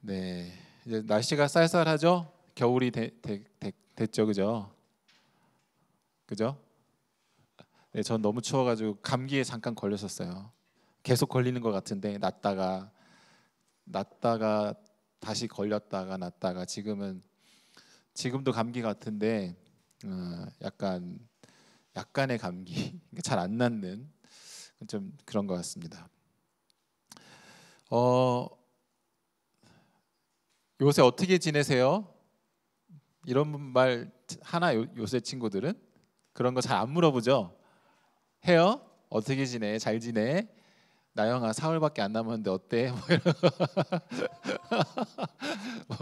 네, 이제 날씨가 쌀쌀하죠? 겨울이 됐죠, 그죠? 그죠? 네, 전 너무 추워가지고 감기에 잠깐 걸렸었어요. 계속 걸리는 것 같은데 낫다가 다시 걸렸다가 낫다가 지금도 감기 같은데 약간의 감기 잘 안 낫는 좀 그런 것 같습니다. 어, 요새 어떻게 지내세요? 이런 말 하나 요새 친구들은 그런 거 잘 안 물어보죠. 해요? 어떻게 지내? 잘 지내? 나영아 4월밖에 안 남았는데 어때? 뭐,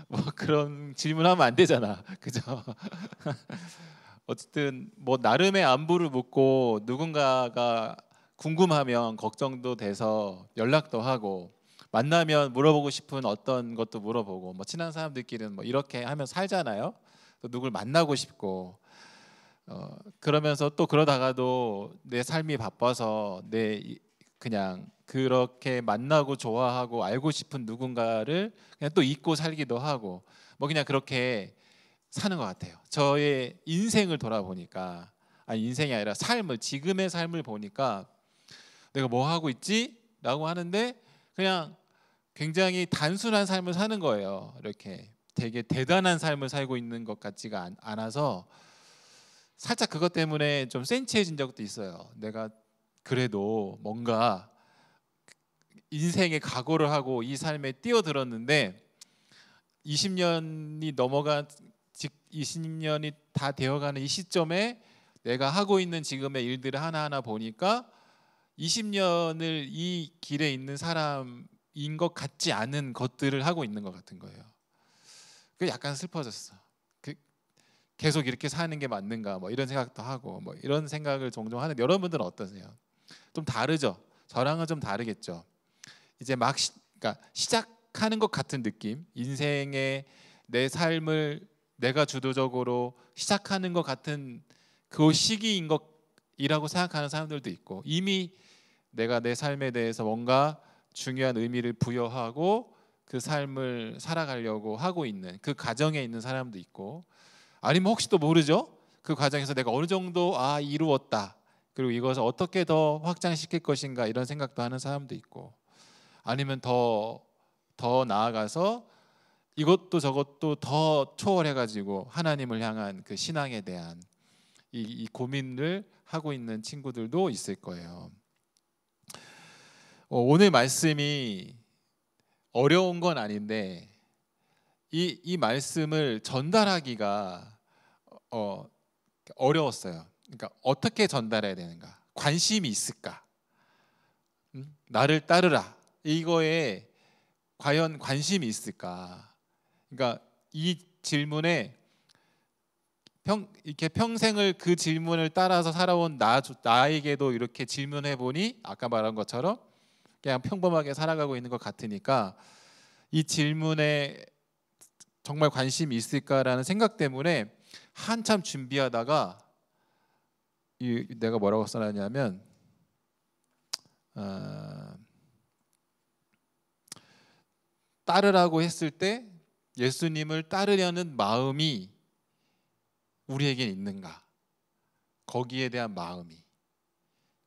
뭐 그런 질문하면 안 되잖아. 그죠? 어쨌든 뭐 나름의 안부를 묻고 누군가가 궁금하면 걱정도 돼서 연락도 하고 만나면 물어보고 싶은 어떤 것도 물어보고 뭐 친한 사람들끼리는 뭐 이렇게 하면 살잖아요. 또 누굴 만나고 싶고 그러면서 또 그러다가도 내 삶이 바빠서 그냥 그렇게 만나고 좋아하고 알고 싶은 누군가를 그냥 또 잊고 살기도 하고 뭐 그냥 그렇게 사는 것 같아요. 저의 인생을 돌아보니까 아니 인생이 아니라 지금의 삶을 보니까 내가 뭐 하고 있지? 라고 하는데 그냥 굉장히 단순한 삶을 사는 거예요. 이렇게 되게 대단한 삶을 살고 있는 것 같지가 않아서 살짝 그것 때문에 좀 센치해진 적도 있어요. 내가 그래도 뭔가 인생의 각오를 하고 이 삶에 뛰어들었는데 20년이 넘어간 20년이 다 되어가는 이 시점에 내가 하고 있는 지금의 일들을 하나하나 보니까 20년을 이 길에 있는 사람인 것 같지 않은 것들을 하고 있는 것 같은 거예요. 그 약간 슬퍼졌어. 계속 이렇게 사는 게 맞는가 뭐 이런 생각도 하고 뭐 이런 생각을 종종 하는데 여러분들은 어떠세요? 좀 다르죠? 저랑은 좀 다르겠죠. 이제 그러니까 시작하는 것 같은 느낌, 인생의 내 삶을 내가 주도적으로 시작하는 것 같은 그 시기인 것이라고 생각하는 사람들도 있고 이미 내가 내 삶에 대해서 뭔가 중요한 의미를 부여하고 그 삶을 살아가려고 하고 있는 그 과정에 있는 사람도 있고 아니면 혹시 또 모르죠? 그 과정에서 내가 어느 정도 이루었다 그리고 이것을 어떻게 더 확장시킬 것인가 이런 생각도 하는 사람도 있고 아니면 더 나아가서 이것도 저것도 더 초월해가지고 하나님을 향한 그 신앙에 대한 이 고민을 하고 있는 친구들도 있을 거예요. 오늘 말씀이 어려운 건 아닌데 이 말씀을 전달하기가 어려웠어요. 그러니까 어떻게 전달해야 되는가? 관심이 있을까? 나를 따르라. 이거에 과연 관심이 있을까? 그러니까 이 질문에 이렇게 평생을 그 질문을 따라서 살아온 나에게도 이렇게 질문해 보니 아까 말한 것처럼 그냥 평범하게 살아가고 있는 것 같으니까 이 질문에 정말 관심이 있을까라는 생각 때문에 한참 준비하다가 내가 뭐라고 써놨냐면 따르라고 했을 때 예수님을 따르려는 마음이 우리에게 있는가? 거기에 대한 마음이.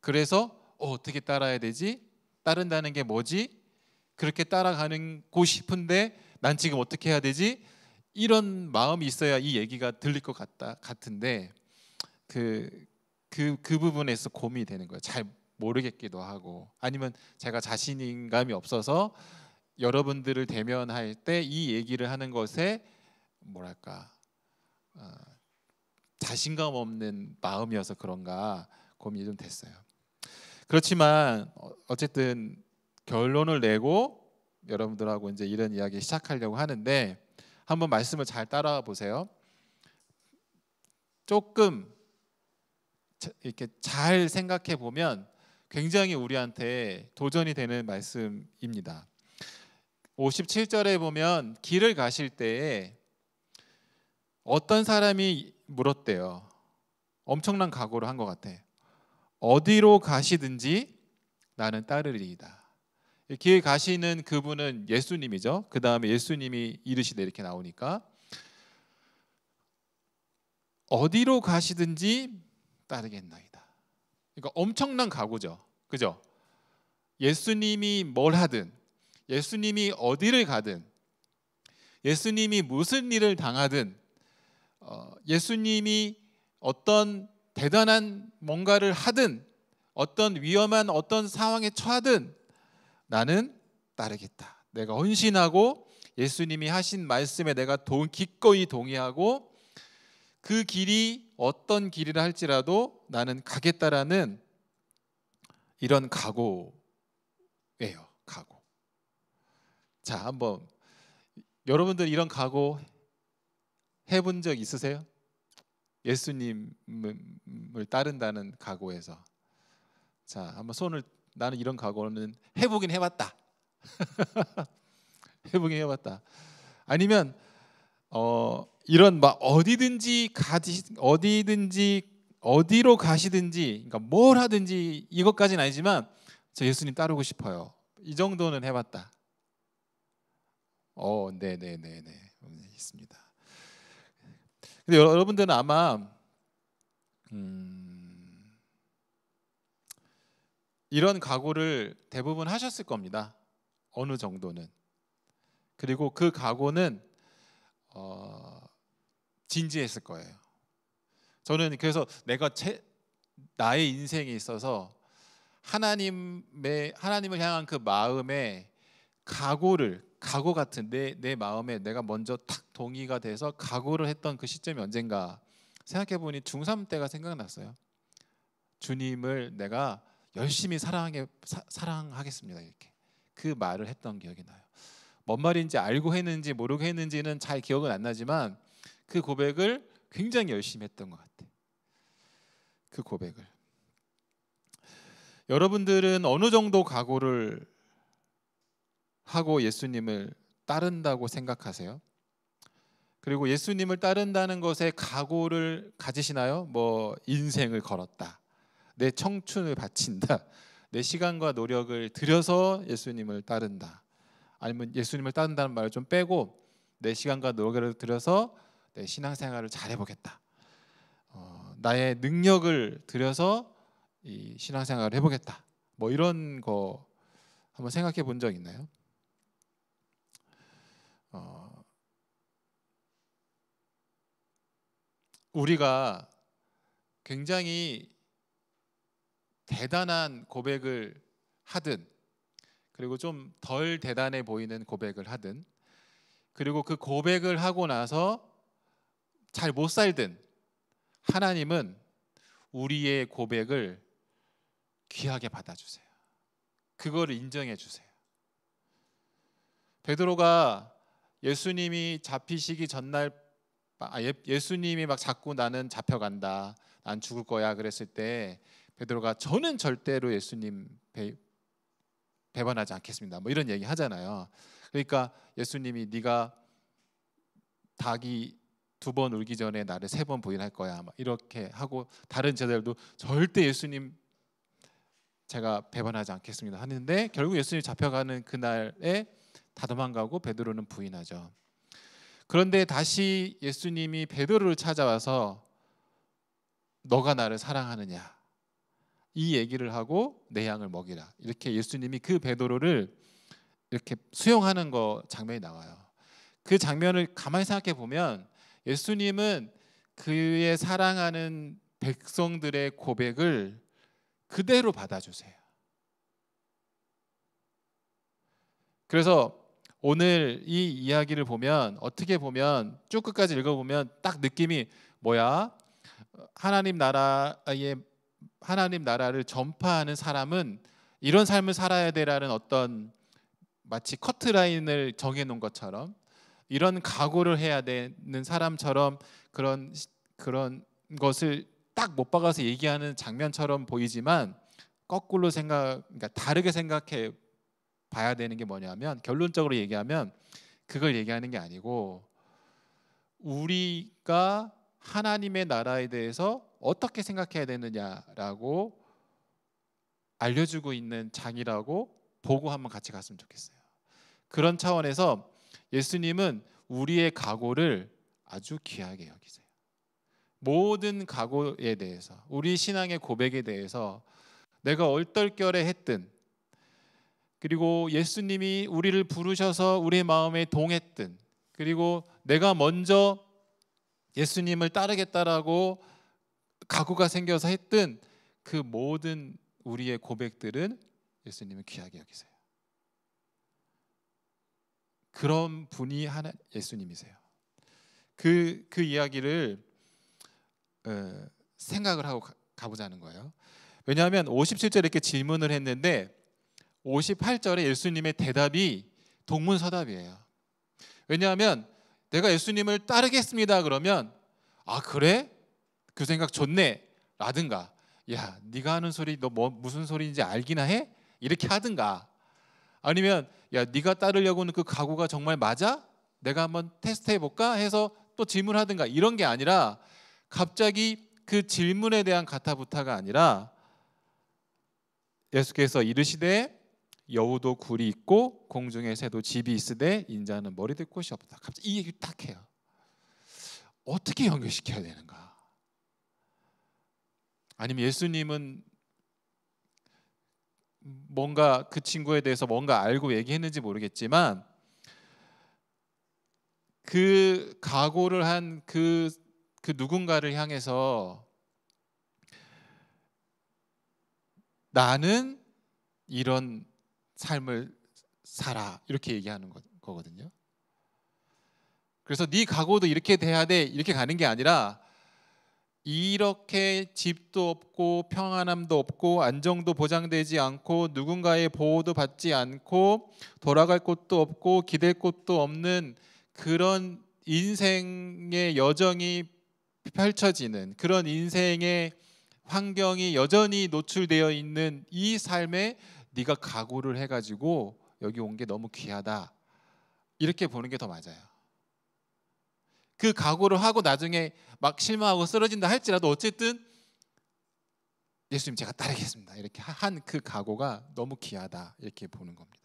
그래서 어떻게 따라야 되지? 따른다는 게 뭐지? 그렇게 따라가고 싶은데 난 지금 어떻게 해야 되지? 이런 마음이 있어야 이 얘기가 들릴 것 같은데 그 부분에서 고민이 되는 거예요. 잘 모르겠기도 하고 아니면 제가 자신감이 없어서 여러분들을 대면할 때 이 얘기를 하는 것에 뭐랄까 자신감 없는 마음이어서 그런가 고민이 좀 됐어요. 그렇지만 어쨌든 결론을 내고 여러분들하고 이제 이런 이야기 시작하려고 하는데 한번 말씀을 잘 따라와 보세요. 조금 이렇게 잘 생각해 보면 굉장히 우리한테 도전이 되는 말씀입니다. 57절에 보면 길을 가실 때에 어떤 사람이 물었대요. 엄청난 각오를 한 것 같아. 어디로 가시든지 나는 따르리이다. 길 가시는 그분은 예수님이죠. 그 다음에 예수님이 이르시되 이렇게 나오니까 어디로 가시든지 따르겠나이다. 그러니까 엄청난 각오죠. 그죠? 예수님이 뭘 하든, 예수님이 어디를 가든, 예수님이 무슨 일을 당하든, 예수님이 어떤 대단한 뭔가를 하든, 어떤 위험한 어떤 상황에 처하든 나는 따르겠다. 내가 헌신하고 예수님이 하신 말씀에 내가 기꺼이 동의하고 그 길이 어떤 길이라 할지라도 나는 가겠다라는 이런 각오예요. 각오. 자, 한번 여러분들 이런 각오 해본 적 있으세요? 예수님을 따른다는 각오에서. 자, 한번 손을, 나는 이런 각오는 해보긴 해봤다. 해보긴 해봤다. 아니면 이런 막 어디든지 어디로 가시든지, 그러니까 뭘 하든지 이것까지는 아니지만 저 예수님 따르고 싶어요. 이 정도는 해봤다. 네네네네 있습니다. 근데 여러분들은 아마 이런 각오를 대부분 하셨을 겁니다. 어느 정도는. 그리고 그 각오는 진지했을 거예요. 저는 그래서 나의 인생에 있어서 하나님을 향한 그 마음에 각오 같은 내 마음에 내가 먼저 탁 동의가 돼서 각오를 했던 그 시점이 언젠가 생각해 보니 중3 때가 생각났어요. 주님을 내가 열심히 사랑하겠습니다. 이렇게 그 말을 했던 기억이 나요. 뭔 말인지 알고 했는지 모르고 했는지는 잘 기억은 안 나지만 그 고백을 굉장히 열심히 했던 것 같아요. 그 고백을. 여러분들은 어느 정도 각오를 하고 예수님을 따른다고 생각하세요? 그리고 예수님을 따른다는 것에 각오를 가지시나요? 뭐 인생을 걸었다, 내 청춘을 바친다, 내 시간과 노력을 들여서 예수님을 따른다, 아니면 예수님을 따른다는 말을 좀 빼고 내 시간과 노력을 들여서 내 신앙생활을 잘해보겠다, 나의 능력을 들여서 이 신앙생활을 해보겠다, 뭐 이런 거 한번 생각해 본 적 있나요? 우리가 굉장히 대단한 고백을 하든, 그리고 좀 덜 대단해 보이는 고백을 하든, 그리고 그 고백을 하고 나서 잘 못 살든, 하나님은 우리의 고백을 귀하게 받아주세요. 그거를 인정해 주세요. 베드로가 예수님이 잡히시기 전날 예수님이 막 자꾸 나는 잡혀간다, 난 죽을 거야 그랬을 때 베드로가 저는 절대로 예수님 배반하지 않겠습니다, 뭐 이런 얘기 하잖아요. 그러니까 예수님이 네가 닭이 2번 울기 전에 나를 3번 부인할 거야, 막 이렇게 하고 다른 제자들도 절대 예수님 제가 배반하지 않겠습니다 하는데 결국 예수님 잡혀가는 그날에 다 도망가고 베드로는 부인하죠. 그런데 다시 예수님이 베드로를 찾아와서 너가 나를 사랑하느냐, 이 얘기를 하고 내 양을 먹이라, 이렇게 예수님이 그 베드로를 이렇게 수용하는 거 장면이 나와요. 그 장면을 가만히 생각해 보면 예수님은 그의 사랑하는 백성들의 고백을 그대로 받아주세요. 그래서 오늘 이 이야기를 보면, 어떻게 보면 쭉 끝까지 읽어보면 딱 느낌이 뭐야? 하나님 나라를 전파하는 사람은 이런 삶을 살아야 되라는 어떤 마치 커트라인을 정해놓은 것처럼, 이런 각오를 해야 되는 사람처럼 그런 것을 딱 못 박아서 얘기하는 장면처럼 보이지만, 거꾸로 그러니까 다르게 생각해 봐야 되는 게 뭐냐면, 결론적으로 얘기하면 그걸 얘기하는 게 아니고 우리가 하나님의 나라에 대해서 어떻게 생각해야 되느냐라고 알려주고 있는 장이라고 보고 한번 같이 갔으면 좋겠어요. 그런 차원에서 예수님은 우리의 각오를 아주 귀하게 여기세요. 모든 각오에 대해서, 우리 신앙의 고백에 대해서 내가 얼떨결에 했든, 그리고 예수님이 우리를 부르셔서 우리의 마음에 동했든, 그리고 내가 먼저 예수님을 따르겠다라고 각오가 생겨서 했든, 그 모든 우리의 고백들은 예수님은 귀하게 여기세요. 그런 분이 하나 예수님이세요. 그 이야기를 생각을 하고 가보자는 거예요. 왜냐하면 57절에 이렇게 질문을 했는데 58절에 예수님의 대답이 동문서답이에요. 왜냐하면 내가 예수님을 따르겠습니다 그러면 아 그래? 그 생각 좋네 라든가 야 네가 하는 소리 너 무슨 소리인지 알기나 해? 이렇게 하든가 아니면 야 네가 따르려고는 그 각오가 정말 맞아? 내가 한번 테스트 해볼까? 해서 또 질문하든가 이런 게 아니라 갑자기 그 질문에 대한 가타부타가 아니라 예수께서 이르시되 여우도 굴이 있고 공중에 새도 집이 있으되 인자는 머리둘 곳이 없다. 갑자기 이 얘기 딱 해요. 어떻게 연결시켜야 되는가? 아니면 예수님은 뭔가 그 친구에 대해서 뭔가 알고 얘기했는지 모르겠지만 그 각오를 한 그 누군가를 향해서 나는 이런 삶을 살아 이렇게 얘기하는 거거든요. 그래서 네 각오도 이렇게 돼야 돼 이렇게 가는 게 아니라 이렇게 집도 없고 평안함도 없고 안정도 보장되지 않고 누군가의 보호도 받지 않고 돌아갈 곳도 없고 기댈 곳도 없는 그런 인생의 여정이 펼쳐지는 그런 인생의 환경이 여전히 노출되어 있는 이 삶에 네가 각오를 해가지고 여기 온 게 너무 귀하다 이렇게 보는 게 더 맞아요. 그 각오를 하고 나중에 막 실망하고 쓰러진다 할지라도 어쨌든 예수님 제가 따르겠습니다 이렇게 한 그 각오가 너무 귀하다 이렇게 보는 겁니다.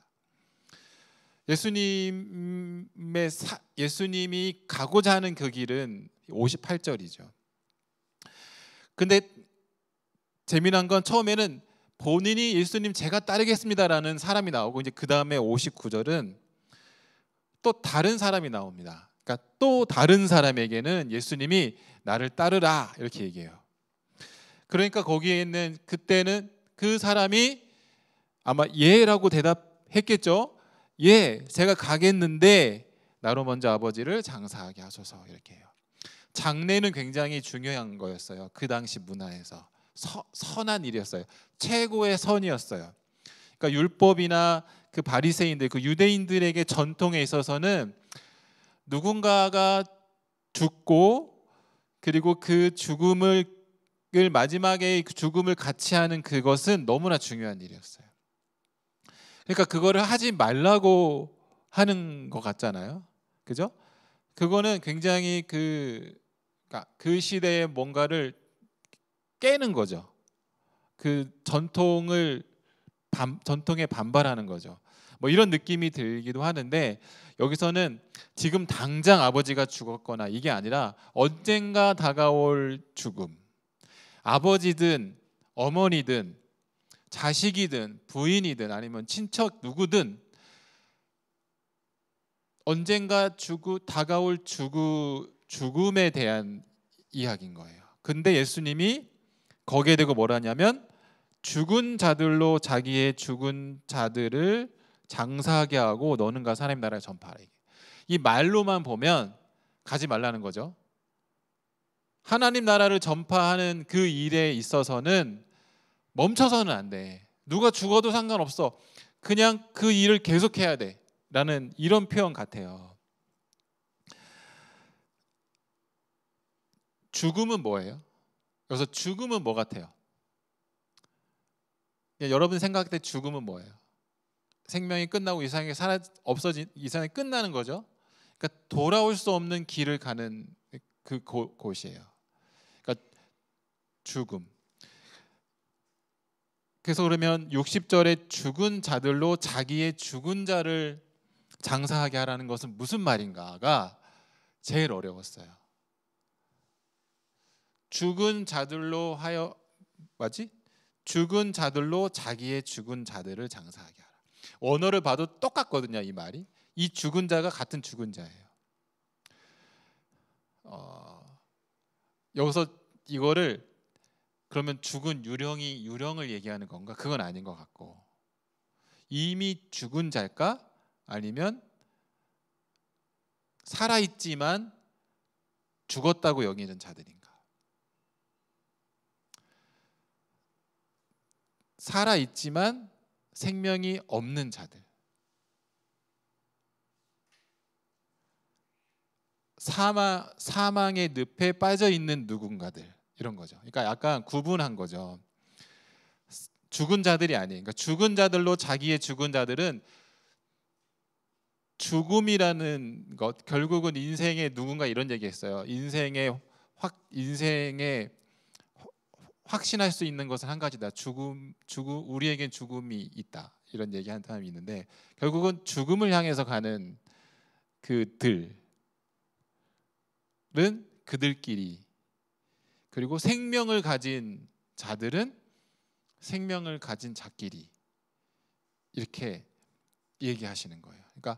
예수님이 가고자 하는 그 길은 58절이죠. 근데 재미난 건 처음에는 본인이 예수님 제가 따르겠습니다라는 사람이 나오고 이제 그 다음에 59절은 또 다른 사람이 나옵니다. 그러니까 또 다른 사람에게는 예수님이 나를 따르라 이렇게 얘기해요. 그러니까 거기에 있는 그때는 그 사람이 아마 예라고 대답했겠죠. 예, 제가 가겠는데 나로 먼저 아버지를 장사하게 하소서 이렇게 해요. 장례는 굉장히 중요한 거였어요. 그 당시 문화에서 선한 일이었어요. 최고의 선이었어요. 그러니까 율법이나 그 바리새인들, 그 유대인들에게 전통에 있어서는 누군가가 죽고 그리고 그 죽음을 마지막에 그 죽음을 같이 하는 그것은 너무나 중요한 일이었어요. 그러니까 그거를 하지 말라고 하는 것 같잖아요. 그죠? 그거는 굉장히 그러니까 그 시대의 뭔가를 깨는 거죠. 그 전통에 반발하는 거죠. 뭐 이런 느낌이 들기도 하는데 여기서는 지금 당장 아버지가 죽었거나 이게 아니라 언젠가 다가올 죽음. 아버지든 어머니든 자식이든 부인이든 아니면 친척 누구든 언젠가 다가올 죽음에 대한 이야기인 거예요. 근데 예수님이 거기에 대고 뭐라냐면 죽은 자들로 자기의 죽은 자들을 장사하게 하고 너는 가 하나님 나라를 전파하라. 이 말로만 보면 가지 말라는 거죠. 하나님 나라를 전파하는 그 일에 있어서는 멈춰서는 안 돼. 누가 죽어도 상관없어. 그냥 그 일을 계속해야 돼. 라는 이런 표현 같아요. 죽음은 뭐예요? 그래서 죽음은 뭐 같아요? 여러분 생각할 때 죽음은 뭐예요? 생명이 끝나고 이 세상에 이 세상이 끝나는 거죠. 그러니까 돌아올 수 없는 길을 가는 그 곳이에요. 그러니까 죽음. 그래서 그러면 60절에 죽은 자들로 자기의 죽은 자를 장사하게 하라는 것은 무슨 말인가가 제일 어려웠어요. 죽은 자들로 하여 죽은 자들로 자기의 죽은 자들을 장사하게 하라. 원어를 봐도 똑같거든요. 이 말이. 이 죽은 자가 같은 죽은 자예요. 여기서 이거를 그러면 죽은 유령을 얘기하는 건가? 그건 아닌 것 같고, 이미 죽은 자일까? 아니면 살아있지만 죽었다고 여기는 자들인가? 살아있지만 생명이 없는 자들, 사망의 늪에 빠져 있는 누군가들, 이런 거죠. 그러니까 약간 구분한 거죠. 죽은 자들이 아니에요. 그러니까 죽은 자들로 자기의 죽은 자들은 죽음이라는 것, 결국은 인생의 누군가 이런 얘기했어요. 인생에 확신할 수 있는 것은 한 가지다. 우리에겐 죽음이 있다. 이런 얘기하는 사람이 있는데, 결국은 죽음을 향해서 가는 그들은 그들끼리, 그리고 생명을 가진 자들은 생명을 가진 자끼리, 이렇게 얘기하시는 거예요. 그러니까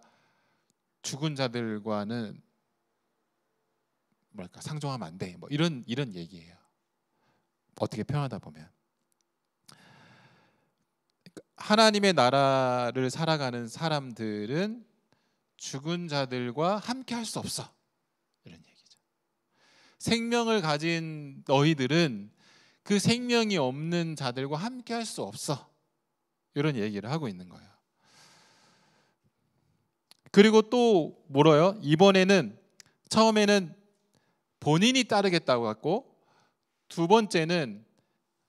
죽은 자들과는 뭐랄까 상종하면 안 돼. 뭐 이런 얘기예요. 어떻게 표현하다 보면 하나님의 나라를 살아가는 사람들은 죽은 자들과 함께 할 수 없어. 이런 얘기죠. 생명을 가진 너희들은 그 생명이 없는 자들과 함께 할 수 없어. 이런 얘기를 하고 있는 거예요. 그리고 또 뭐래요? 이번에는 처음에는 본인이 따르겠다고 했고, 두 번째는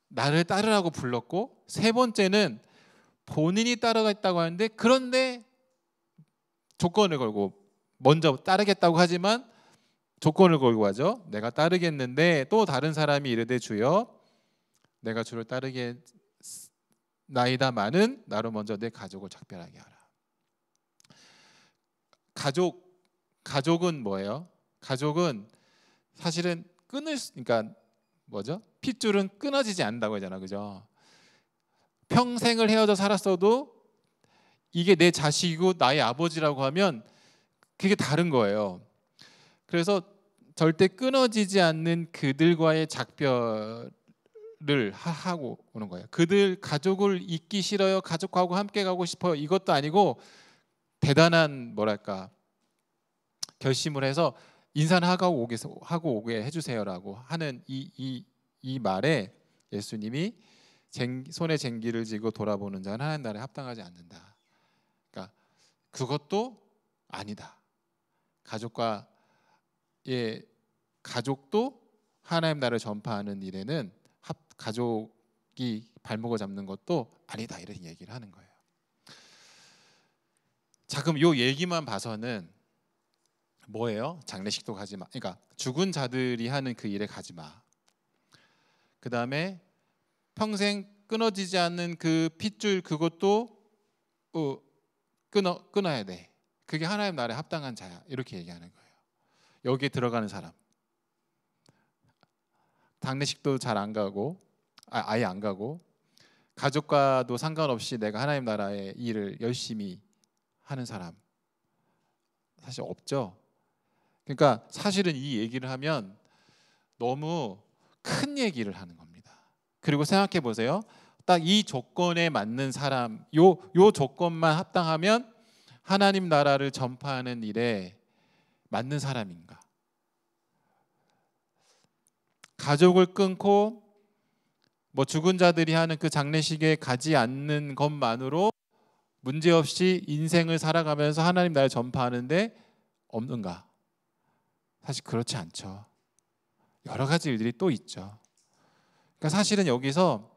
나를 따르라고 불렀고, 세 번째는 본인이 따르겠다고 하는데, 그런데 조건을 걸고, 먼저 따르겠다고 하지만 조건을 걸고 하죠. 내가 따르겠는데 또 다른 사람이 이르되 주여 내가 주를 따르겠나이다마는 나로 먼저 내 가족을 작별하게 하라. 가족은 뭐예요? 가족은 사실은 그러니까 뭐죠? 핏줄은 끊어지지 않는다고 하잖아, 그죠? 평생을 헤어져 살았어도 이게 내 자식이고 나의 아버지라고 하면 그게 다른 거예요. 그래서 절대 끊어지지 않는 그들과의 작별을 하고 오는 거예요. 그들 가족을 잊기 싫어요. 가족하고 함께 가고 싶어요. 이것도 아니고 대단한 뭐랄까 결심을 해서 인사는 하고 오게 해주세요라고 하는 이 말에 예수님이 손에 쟁기를 쥐고 돌아보는 자는 하나님 나라에 합당하지 않는다. 그러니까 그것도 아니다. 가족도 하나님 나라를 전파하는 일에는 가족이 발목을 잡는 것도 아니다. 이런 얘기를 하는 거예요. 자, 그럼 이 얘기만 봐서는 뭐예요? 장례식도 가지 마. 그러니까 죽은 자들이 하는 그 일에 가지 마. 그 다음에 평생 끊어지지 않는 그 핏줄, 그것도 끊어야 돼. 그게 하나님 나라에 합당한 자야. 이렇게 얘기하는 거예요. 여기에 들어가는 사람, 장례식도 잘 안 가고 아예 안 가고, 가족과도 상관없이 내가 하나님 나라의 일을 열심히 하는 사람 사실 없죠. 그러니까 사실은 이 얘기를 하면 너무 큰 얘기를 하는 겁니다. 그리고 생각해 보세요. 딱 이 조건에 맞는 사람, 요 조건만 합당하면 하나님 나라를 전파하는 일에 맞는 사람인가? 가족을 끊고 뭐 죽은 자들이 하는 그 장례식에 가지 않는 것만으로 문제없이 인생을 살아가면서 하나님 나라를 전파하는데 없는가? 사실 그렇지 않죠. 여러 가지 일들이 또 있죠. 그러니까 사실은 여기서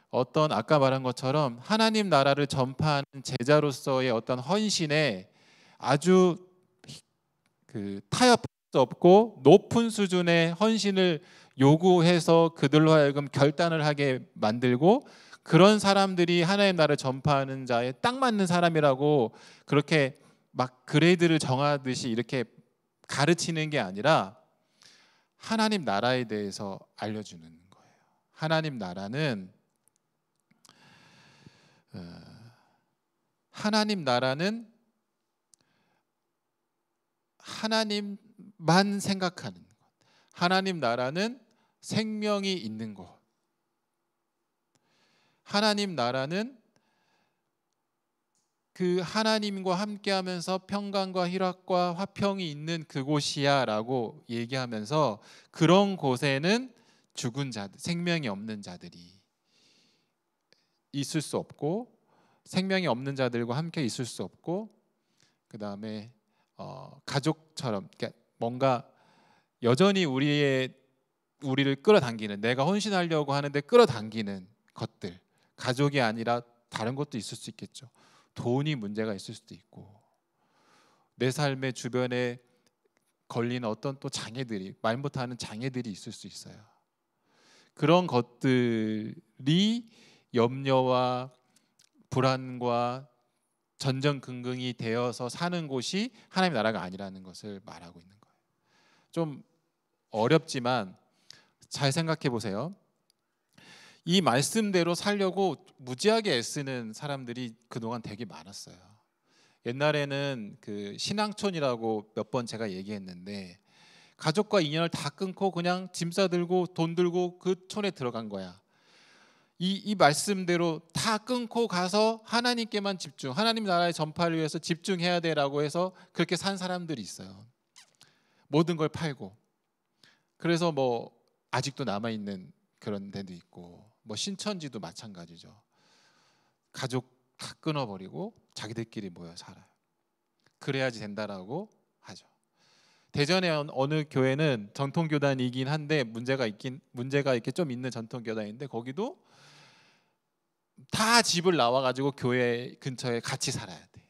어떤 아까 말한 것처럼 하나님 나라를 전파하는 제자로서의 어떤 헌신에 아주 타협할 수 없고 높은 수준의 헌신을 요구해서 그들로 하여금 결단을 하게 만들고, 그런 사람들이 하나님 나라를 전파하는 자에 딱 맞는 사람이라고 그렇게 막 그레이드를 정하듯이 이렇게 가르치는 게 아니라 하나님 나라에 대해서 알려주는 거예요. 하나님 나라는 하나님만 생각하는 것. 하나님 나라는 생명이 있는 곳. 하나님 나라는 그 하나님과 함께하면서 평강과 희락과 화평이 있는 그곳이야라고 얘기하면서 그런 곳에는 죽은 자들, 생명이 없는 자들이 있을 수 없고, 생명이 없는 자들과 함께 있을 수 없고, 그 다음에 가족처럼 뭔가 여전히 우리를 끌어당기는, 내가 헌신하려고 하는데 끌어당기는 것들, 가족이 아니라 다른 것도 있을 수 있겠죠. 돈이 문제가 있을 수도 있고, 내 삶의 주변에 걸리는 어떤 또 장애들이, 말 못하는 장애들이 있을 수 있어요. 그런 것들이 염려와 불안과 전전긍긍이 되어서 사는 곳이 하나님의 나라가 아니라는 것을 말하고 있는 거예요. 좀 어렵지만 잘 생각해 보세요. 이 말씀대로 살려고 무지하게 애쓰는 사람들이 그동안 되게 많았어요. 옛날에는 그 신앙촌이라고 몇 번 제가 얘기했는데, 가족과 인연을 다 끊고 그냥 짐 싸들고 돈 들고 그 촌에 들어간 거야. 이 말씀대로 다 끊고 가서 하나님께만 집중, 하나님 나라의 전파를 위해서 집중해야 돼라고 해서 그렇게 산 사람들이 있어요. 모든 걸 팔고. 그래서 뭐 아직도 남아있는 그런 데도 있고, 뭐 신천지도 마찬가지죠. 가족 다 끊어버리고 자기들끼리 모여 살아요. 그래야지 된다라고 하죠. 대전의 어느 교회는 전통교단이긴 한데 문제가 이렇게 좀 있는 전통교단인데, 거기도 다 집을 나와가지고 교회 근처에 같이 살아야 돼.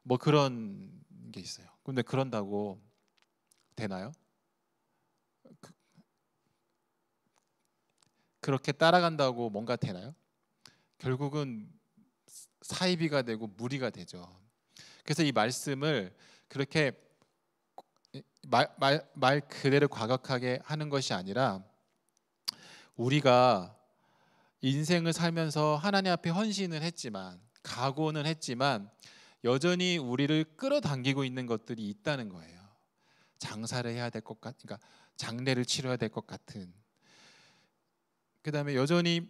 뭐 그런 게 있어요. 근데 그런다고 되나요? 그렇게 따라간다고 뭔가 되나요? 결국은 사이비가 되고 무리가 되죠. 그래서 이 말씀을 그렇게 말 그대로 과격하게 하는 것이 아니라, 우리가 인생을 살면서 하나님 앞에 헌신을 했지만, 각오는 했지만 여전히 우리를 끌어당기고 있는 것들이 있다는 거예요. 장사를 해야 될 것 같은, 그러니까 장례를 치러야 될 것 같은, 그 다음에 여전히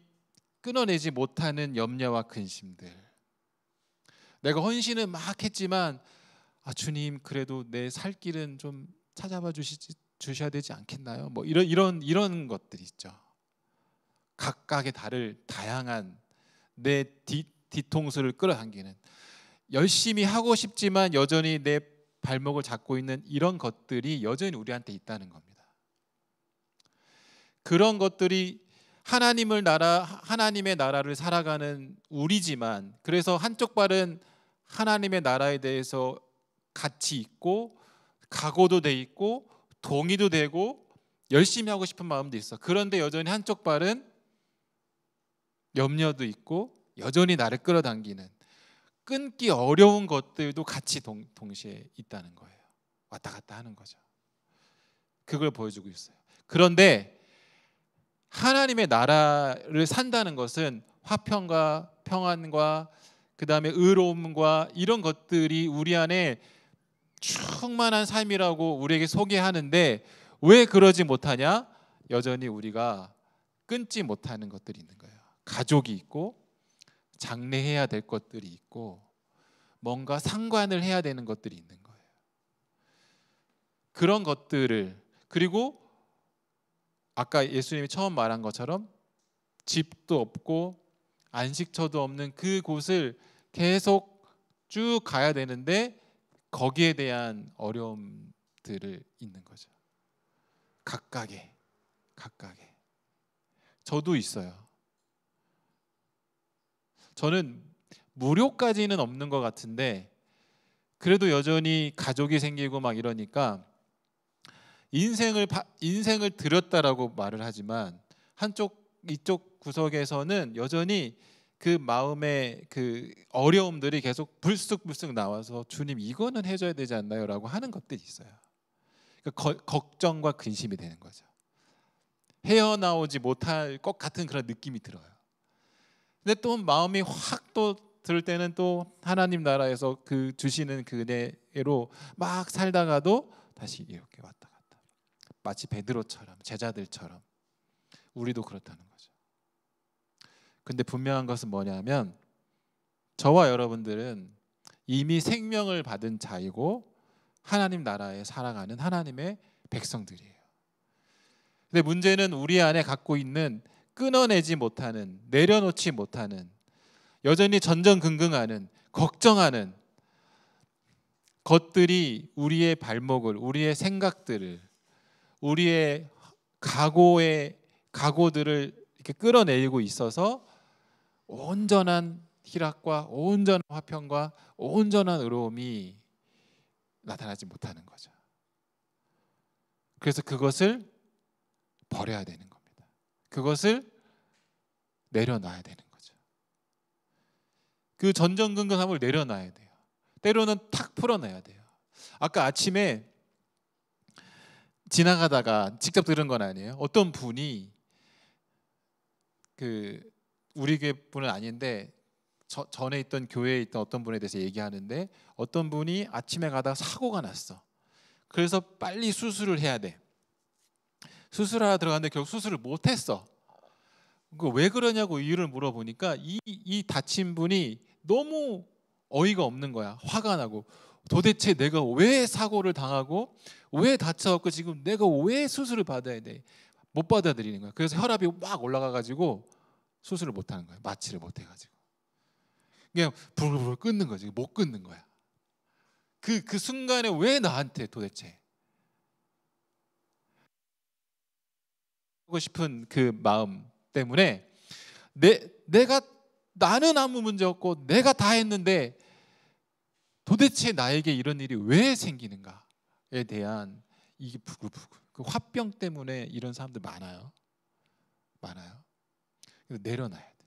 끊어내지 못하는 염려와 근심들. 내가 헌신을 막 했지만, 주님 그래도 내 살 길은 좀 찾아봐 주셔야 되지 않겠나요? 뭐 이런 것들이 있죠. 각각의 다양한 내 뒤통수를 끌어당기는, 열심히 하고 싶지만 여전히 내 발목을 잡고 있는 이런 것들이 여전히 우리한테 있다는 겁니다. 그런 것들이 하나님의 나라를 살아가는 우리지만, 그래서 한쪽 발은 하나님의 나라에 대해서 같이 있고, 각오도 돼 있고, 동의도 되고, 열심히 하고 싶은 마음도 있어. 그런데 여전히 한쪽 발은 염려도 있고, 여전히 나를 끌어당기는, 끊기 어려운 것들도 같이 동시에 있다는 거예요. 왔다 갔다 하는 거죠. 그걸 보여주고 있어요. 그런데 하나님의 나라를 산다는 것은 화평과 평안과 그 다음에 의로움과 이런 것들이 우리 안에 충만한 삶이라고 우리에게 소개하는데, 왜 그러지 못하냐? 여전히 우리가 끊지 못하는 것들이 있는 거예요. 가족이 있고, 장례해야 될 것들이 있고, 뭔가 상관을 해야 되는 것들이 있는 거예요. 그런 것들을, 그리고 아까 예수님이 처음 말한 것처럼 집도 없고 안식처도 없는 그 곳을 계속 쭉 가야 되는데, 거기에 대한 어려움들을 있는 거죠. 각각의 저도 있어요. 저는 무료까지는 없는 것 같은데, 그래도 여전히 가족이 생기고 막 이러니까 인생을 드렸다라고 말을 하지만, 이쪽 구석에서는 여전히 그 마음의 그 어려움들이 계속 불쑥불쑥 나와서 주님 이거는 해줘야 되지 않나요? 라고 하는 것들이 있어요. 그러니까 걱정과 근심이 되는 거죠. 헤어나오지 못할 것 같은 그런 느낌이 들어요. 근데 또 마음이 확 또 들을 때는 또 하나님 나라에서 그 주시는 그 은혜로 막 살다가도 다시 이렇게 왔다 갔다. 마치 베드로처럼, 제자들처럼 우리도 그렇다는 거죠. 근데 분명한 것은 뭐냐면 저와 여러분들은 이미 생명을 받은 자이고 하나님 나라에 살아가는 하나님의 백성들이에요. 근데 문제는 우리 안에 갖고 있는 끊어내지 못하는, 내려놓지 못하는, 여전히 전전긍긍하는, 걱정하는 것들이 우리의 발목을, 우리의 생각들을, 우리의 각오들을 이렇게 끌어내리고 있어서 온전한 희락과 온전한 화평과 온전한 의로움이 나타나지 못하는 거죠. 그래서 그것을 버려야 되는 겁니다. 그것을 내려놔야 되는 거죠. 그 전전긍긍함을 내려놔야 돼요. 때로는 탁 풀어내야 돼요. 아까 아침에 지나가다가 직접 들은 건 아니에요. 어떤 분이 우리 교회 분은 아닌데 전에 있던 교회에 있던 어떤 분에 대해서 얘기하는데 어떤 분이 아침에 가다가 사고가 났어. 그래서 빨리 수술을 해야 돼. 수술하러 들어갔는데 결국 수술을 못했어. 왜 그러냐고 이유를 물어보니까 이 다친 분이 너무 어이가 없는 거야. 화가 나고 도대체 내가 왜 사고를 당하고 왜 다쳐갖고 지금 내가 왜 수술을 받아야 돼. 못 받아들이는 거야. 그래서 혈압이 막 올라가가지고 수술을 못하는 거야. 마취를 못해가지고 그냥 불불 끊는 거지. 못 끊는 거야. 그 순간에 왜 나한테 도대체 하고 싶은 그 마음 때문에 나는 아무 문제 없고 내가 다 했는데 도대체 나에게 이런 일이 왜 생기는가에 대한 이게 부글부글 그 화병 때문에 이런 사람들 많아요. 그래서 내려놔야 돼.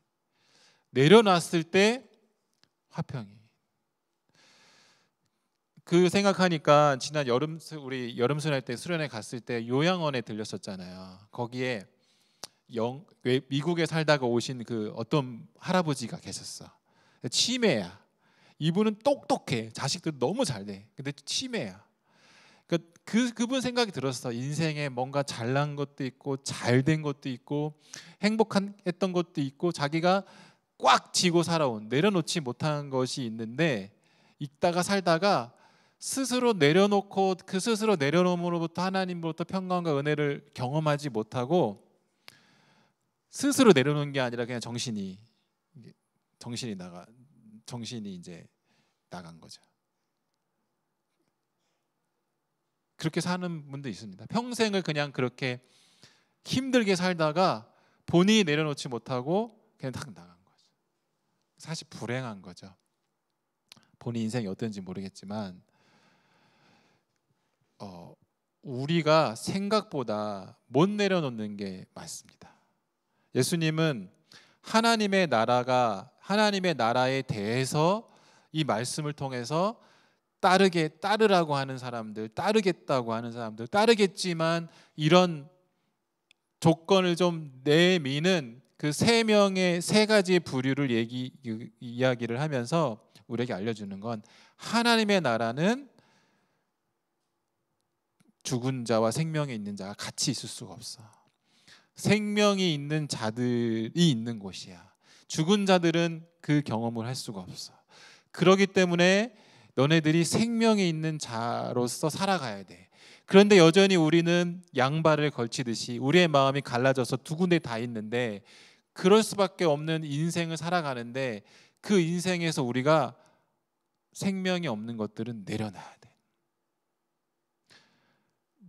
내려놨을 때 화평이. 그 생각하니까 지난 우리 여름 수련회 때 수련회 갔을 때 요양원에 들렸었잖아요. 거기에 미국에 살다가 오신 그 어떤 할아버지가 계셨어. 치매야. 이분은 똑똑해. 자식들 너무 잘 돼. 근데 치매야. 그분 생각이 들었어. 인생에 뭔가 잘난 것도 있고 잘된 것도 있고 행복했던 것도 있고 자기가 꽉 쥐고 살아온 내려놓지 못한 것이 있는데 있다가 살다가 스스로 내려놓고 그 스스로 내려놓음으로부터 하나님으로부터 평강과 은혜를 경험하지 못하고 스스로 내려놓은 게 아니라 그냥 정신이 이제 나간 거죠. 그렇게 사는 분도 있습니다. 평생을 그냥 그렇게 힘들게 살다가 본인이 내려놓지 못하고 그냥 탁 나간 거죠. 사실 불행한 거죠. 본인 인생이 어떤지 모르겠지만 우리가 생각보다 못 내려놓는 게 많습니다. 예수님은 하나님의 나라에 대해서 이 말씀을 통해서 따르라고 하는 사람들, 따르겠다고 하는 사람들, 따르겠지만 이런 조건을 좀 내미는 그 세 가지 부류를 이야기를 하면서 우리에게 알려주는 건 하나님의 나라는 죽은 자와 생명이 있는 자가 같이 있을 수가 없어. 생명이 있는 자들이 있는 곳이야. 죽은 자들은 그 경험을 할 수가 없어. 그렇기 때문에 너네들이 생명이 있는 자로서 살아가야 돼. 그런데 여전히 우리는 양발을 걸치듯이 우리의 마음이 갈라져서 두 군데 다 있는데 그럴 수밖에 없는 인생을 살아가는데 그 인생에서 우리가 생명이 없는 것들은 내려놔야 돼.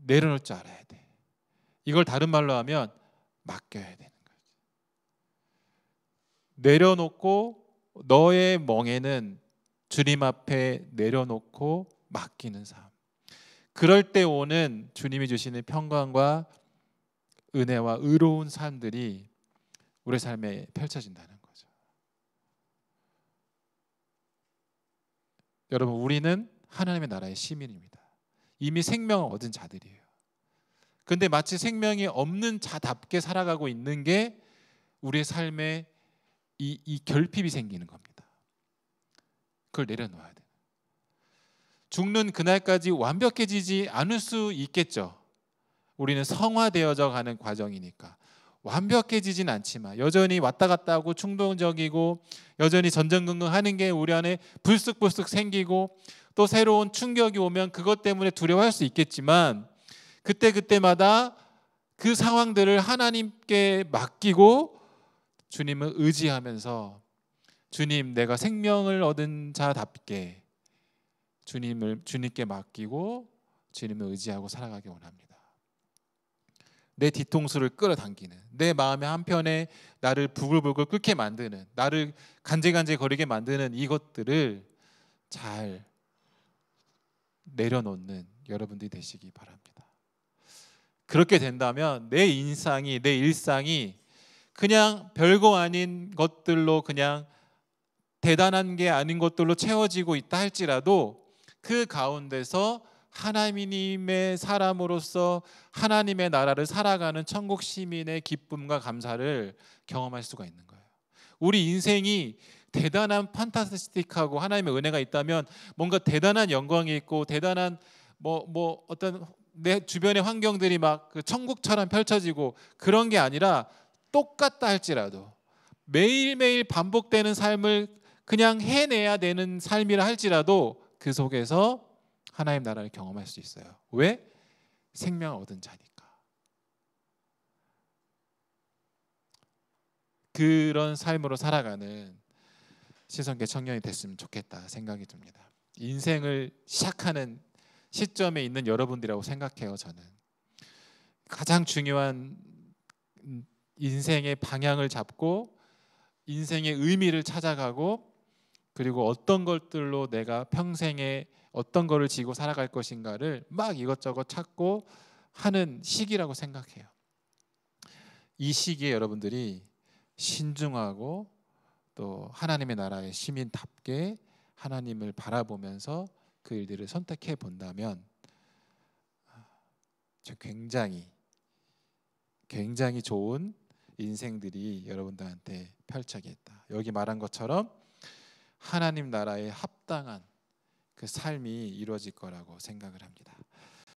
내려놓을 줄 알아야 돼. 이걸 다른 말로 하면 맡겨야 되는 거지. 내려놓고 너의 멍에는 주님 앞에 내려놓고 맡기는 삶. 그럴 때 오는 주님이 주시는 평강과 은혜와 의로운 삶들이 우리 삶에 펼쳐진다는 거죠. 여러분, 우리는 하나님의 나라의 시민입니다. 이미 생명을 얻은 자들이에요. 근데 마치 생명이 없는 자답게 살아가고 있는 게 우리의 삶에 이 결핍이 생기는 겁니다. 그걸 내려놓아야 돼요. 죽는 그날까지 완벽해지지 않을 수 있겠죠. 우리는 성화되어져 가는 과정이니까 완벽해지진 않지만 여전히 왔다 갔다 하고 충동적이고 여전히 전전긍긍하는 게 우리 안에 불쑥불쑥 생기고 또 새로운 충격이 오면 그것 때문에 두려워할 수 있겠지만 그때마다 그 상황들을 하나님께 맡기고 주님을 의지하면서 주님, 내가 생명을 얻은 자답게 주님께 맡기고 주님을 의지하고 살아가기 원합니다. 내 뒤통수를 끌어당기는, 내 마음의 한편에 나를 부글부글 끓게 만드는, 나를 간질간질거리게 만드는 이것들을 잘 내려놓는 여러분들이 되시기 바랍니다. 그렇게 된다면 내 일상이 그냥 별거 아닌 것들로, 그냥 대단한 게 아닌 것들로 채워지고 있다 할지라도 그 가운데서 하나님의 사람으로서 하나님의 나라를 살아가는 천국 시민의 기쁨과 감사를 경험할 수가 있는 거예요. 우리 인생이 대단한 판타스틱하고 하나님의 은혜가 있다면 뭔가 대단한 영광이 있고 대단한 어떤 내 주변의 환경들이 막 그 천국처럼 펼쳐지고 그런 게 아니라 똑같다 할지라도 매일매일 반복되는 삶을 그냥 해내야 되는 삶이라 할지라도 그 속에서 하나님 나라를 경험할 수 있어요. 왜? 생명을 얻은 자니까. 그런 삶으로 살아가는 시선계 청년이 됐으면 좋겠다 생각이 듭니다. 인생을 시작하는 시점에 있는 여러분들이라고 생각해요. 저는 가장 중요한 인생의 방향을 잡고 인생의 의미를 찾아가고 그리고 어떤 것들로 내가 평생에 어떤 거를 지고 살아갈 것인가를 막 이것저것 찾고 하는 시기라고 생각해요. 이 시기에 여러분들이 신중하고 또 하나님의 나라의 시민답게 하나님을 바라보면서 그 일들을 선택해 본다면 굉장히 좋은 인생들이 여러분들한테 펼쳐지겠다. 여기 말한 것처럼 하나님 나라에 합당한 그 삶이 이루어질 거라고 생각을 합니다.